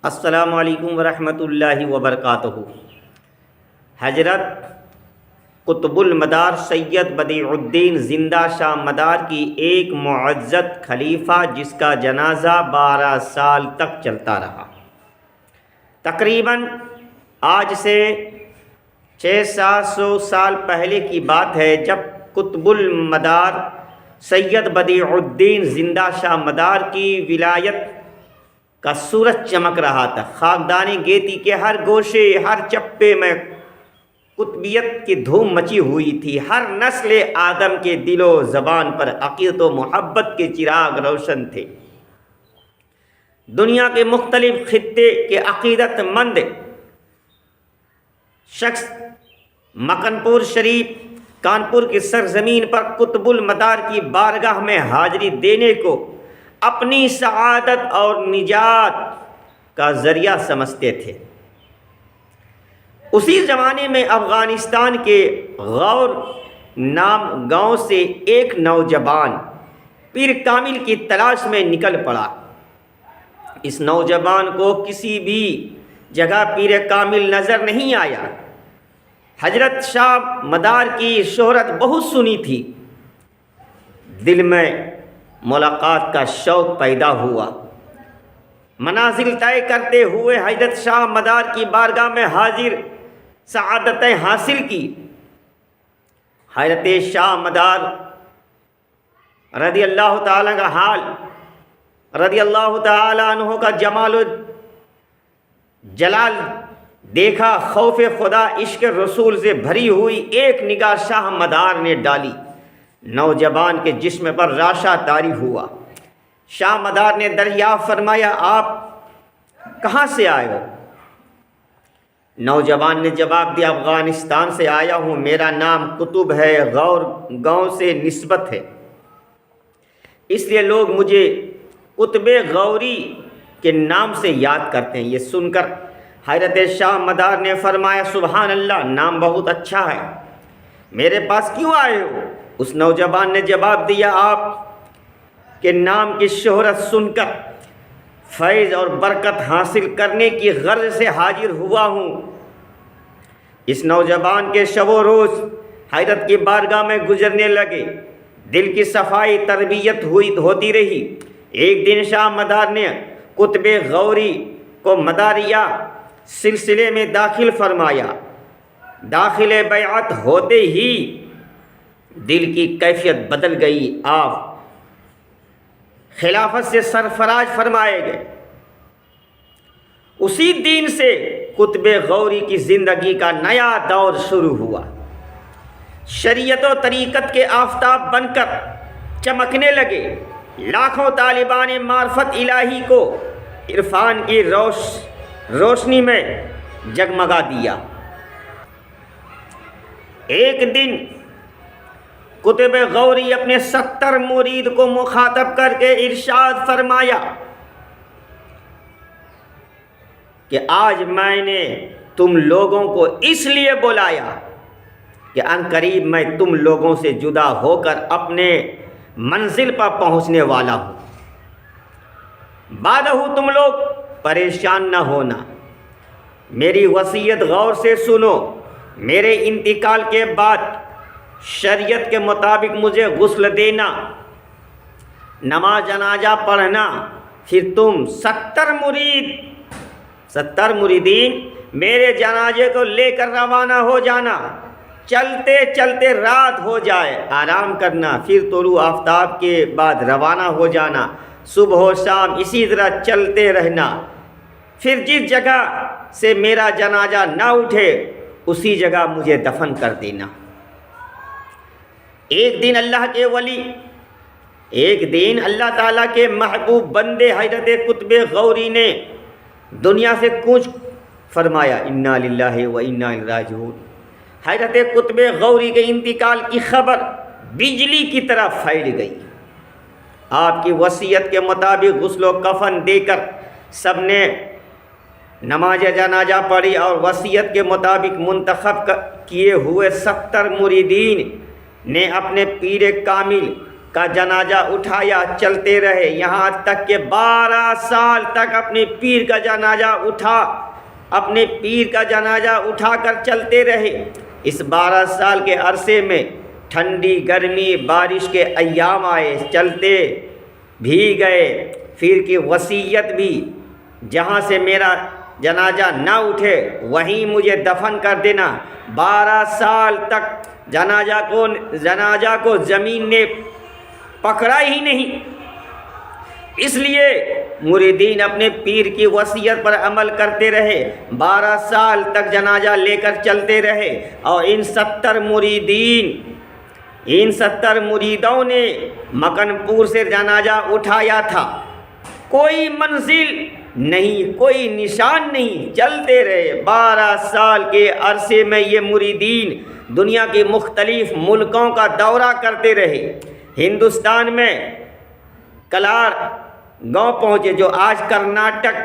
السلام علیکم ورحمۃ اللہ وبرکاتہ۔ حضرت قطب المدار سید بدیع الدین زندہ شاہ مدار کی ایک معزز خلیفہ جس کا جنازہ 12 سال تک چلتا رہا۔ تقریباً آج سے 600-700 سال پہلے کی بات ہے، جب قطب المدار سید بدیع الدین زندہ شاہ مدار کی ولایت کا سورج چمک رہا تھا۔ خاکدان گیتی کے ہر گوشے، ہر چپے میں قطبیت کی دھوم مچی ہوئی تھی۔ ہر نسل آدم کے دل و زبان پر عقیدت و محبت کے چراغ روشن تھے۔ دنیا کے مختلف خطے کے عقیدت مند شخص مکنپور شریف کانپور کی سرزمین پر قطب المدار کی بارگاہ میں حاضری دینے کو اپنی سعادت اور نجات کا ذریعہ سمجھتے تھے۔ اسی زمانے میں افغانستان کے غور نام گاؤں سے ایک نوجوان پیر کامل کی تلاش میں نکل پڑا۔ اس نوجوان کو کسی بھی جگہ پیر کامل نظر نہیں آیا۔ حضرت شاہ مدار کی شہرت بہت سنی تھی۔ دل میں ملاقات کا شوق پیدا ہوا۔ منازل طے کرتے ہوئے حضرت شاہ مدار کی بارگاہ میں حاضر سعادتیں حاصل کی۔ حضرت شاہ مدار رضی اللہ تعالیٰ کا حال، رضی اللہ تعالیٰ عنہ کا جمال و جلال دیکھا۔ خوف خدا، عشق رسول سے بھری ہوئی ایک نگاہ شاہ مدار نے ڈالی۔ نوجوان کے جسم پر راشا طاری ہوا۔ شاہ مدار نے دریافت فرمایا، آپ کہاں سے آئے ہو؟ نوجوان نے جواب دیا، افغانستان سے آیا ہوں، میرا نام قطب ہے، غور گاؤں سے نسبت ہے، اس لیے لوگ مجھے قطب غوری کے نام سے یاد کرتے ہیں۔ یہ سن کر حضرت شاہ مدار نے فرمایا، سبحان اللہ، نام بہت اچھا ہے، میرے پاس کیوں آئے ہو؟ اس نوجوان نے جواب دیا، آپ کے نام کی شہرت سن کر فیض اور برکت حاصل کرنے کی غرض سے حاضر ہوا ہوں۔ اس نوجوان کے شب و روز حضرت کی بارگاہ میں گزرنے لگے، دل کی صفائی تربیت ہوتی رہی۔ ایک دن شاہ مدار نے قطب غوری کو مداریہ سلسلے میں داخل فرمایا۔ داخل بیعت ہوتے ہی دل کی کیفیت بدل گئی۔ آپ خلافت سے سرفراز فرمائے گئے۔ اسی دن سے قطب غوری کی زندگی کا نیا دور شروع ہوا۔ شریعت و طریقت کے آفتاب بن کر چمکنے لگے۔ لاکھوں طالبان معرفت الہی کو عرفان کی روشنی میں جگمگا دیا۔ ایک دن قطب غوری اپنے 70 مرید کو مخاطب کر کے ارشاد فرمایا کہ آج میں نے تم لوگوں کو اس لیے بلایا کہ عنقریب میں تم لوگوں سے جدا ہو کر اپنے منزل پر پہنچنے والا ہوں۔ بعدہ تم لوگ پریشان نہ ہونا، میری وصیت غور سے سنو۔ میرے انتقال کے بعد شریعت کے مطابق مجھے غسل دینا، نماز جنازہ پڑھنا، پھر تم 70 مریدین میرے جنازے کو لے کر روانہ ہو جانا۔ چلتے چلتے رات ہو جائے آرام کرنا، پھر طلوع آفتاب کے بعد روانہ ہو جانا۔ صبح و شام اسی طرح چلتے رہنا، پھر جس جگہ سے میرا جنازہ نہ اٹھے اسی جگہ مجھے دفن کر دینا۔ ایک دن اللہ تعالیٰ کے محبوب بندے حضرت قطب غوری نے دنیا سے کوچ فرمایا۔ انا للہ و انا الیہ راجعون۔ حضرت قطب غوری کے انتقال کی خبر بجلی کی طرح پھیل گئی۔ آپ کی وصیت کے مطابق غسل و کفن دے کر سب نے نماز جنازہ پڑھی اور وصیت کے مطابق منتخب کیے ہوئے 70 مریدین نے اپنے پیر کامل کا جنازہ اٹھایا، چلتے رہے، یہاں تک کہ 12 سال تک اپنے پیر کا جنازہ اٹھا کر چلتے رہے۔ اس 12 سال کے عرصے میں ٹھنڈی گرمی بارش کے ایام آئے، چلتے بھی گئے۔ پیر کی وصیت بھی، جہاں سے میرا جنازہ نہ اٹھے وہیں مجھے دفن کر دینا۔ 12 سال تک جنازہ کو زمین نے پکڑا ہی نہیں۔ اس لیے مریدین اپنے پیر کی وصیت پر عمل کرتے رہے، 12 سال تک جنازہ لے کر چلتے رہے، اور ان 70 مریدوں نے مکن پور سے جنازہ اٹھایا تھا۔ کوئی منزل نہیں، کوئی نشان نہیں، چلتے رہے۔ 12 سال کے عرصے میں یہ مریدین دنیا کے مختلف ملکوں کا دورہ کرتے رہے۔ ہندوستان میں کلار گاؤں پہنچے، جو آج کرناٹک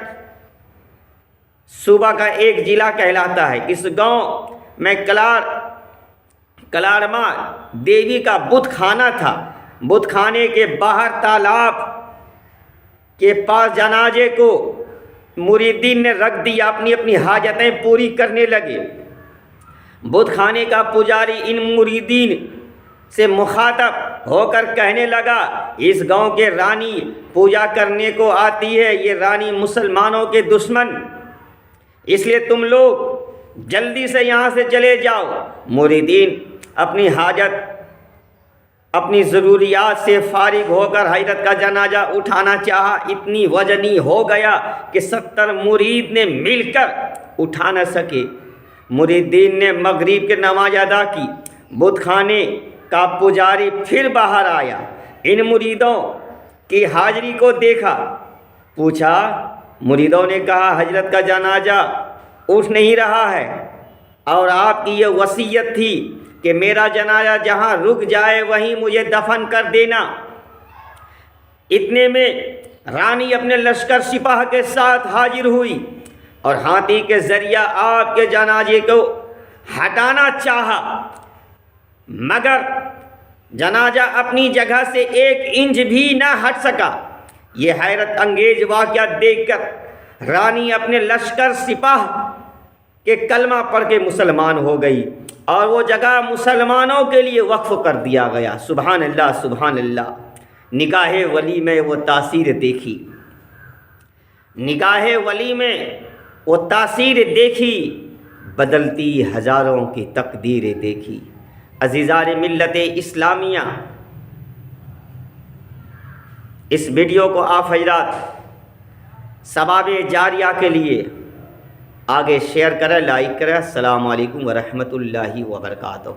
صوبہ کا ایک ضلع کہلاتا ہے۔ اس گاؤں میں کلارما دیوی کا بت خانہ تھا۔ بت خانے کے باہر تالاب کے پاس جنازے کو مریدین نے رکھ دیا، اپنی اپنی حاجتیں پوری کرنے لگے۔ بت خانے کا پجاری ان مریدین سے مخاطب ہو کر کہنے لگا، اس گاؤں کے رانی پوجا کرنے کو آتی ہے، یہ رانی مسلمانوں کے دشمن، اس لیے تم لوگ جلدی سے یہاں سے چلے جاؤ۔ مریدین اپنی حاجت، اپنی ضروریات سے فارغ ہو کر حضرت کا جنازہ اٹھانا چاہا، اتنی وزنی ہو گیا کہ 70 مرید نے مل کر اٹھا نہ سکے۔ مریدین نے مغرب کی نماز ادا کی، بت خانے کا پجاری پھر باہر آیا، ان مریدوں کی حاضری کو دیکھا، پوچھا۔ مریدوں نے کہا، حضرت کا جنازہ اٹھ نہیں رہا ہے، اور آپ کی یہ وصیت تھی کہ میرا جنازہ جہاں رک جائے وہیں مجھے دفن کر دینا۔ اتنے میں رانی اپنے لشکر سپاہ کے ساتھ حاضر ہوئی اور ہاتھی کے ذریعہ آپ کے جنازے کو ہٹانا چاہا، مگر جنازہ اپنی جگہ سے 1 انچ بھی نہ ہٹ سکا۔ یہ حیرت انگیز واقعہ دیکھ کر رانی اپنے لشکر سپاہ کے کلمہ پڑھ کے مسلمان ہو گئی، اور وہ جگہ مسلمانوں کے لیے وقف کر دیا گیا۔ سبحان اللہ، سبحان اللہ۔ نگاہ ولی میں وہ تاثیر دیکھی، نگاہ ولی میں وہ تاثیر دیکھی، بدلتی ہزاروں کی تقدیریں دیکھی۔ عزیزان ملت اسلامیہ، اس ویڈیو کو آپ حضرات ثواب جاریہ کے لیے آگے شیئر کریں، لائک کریں۔ السلام علیکم ورحمۃ اللہ وبرکاتہ۔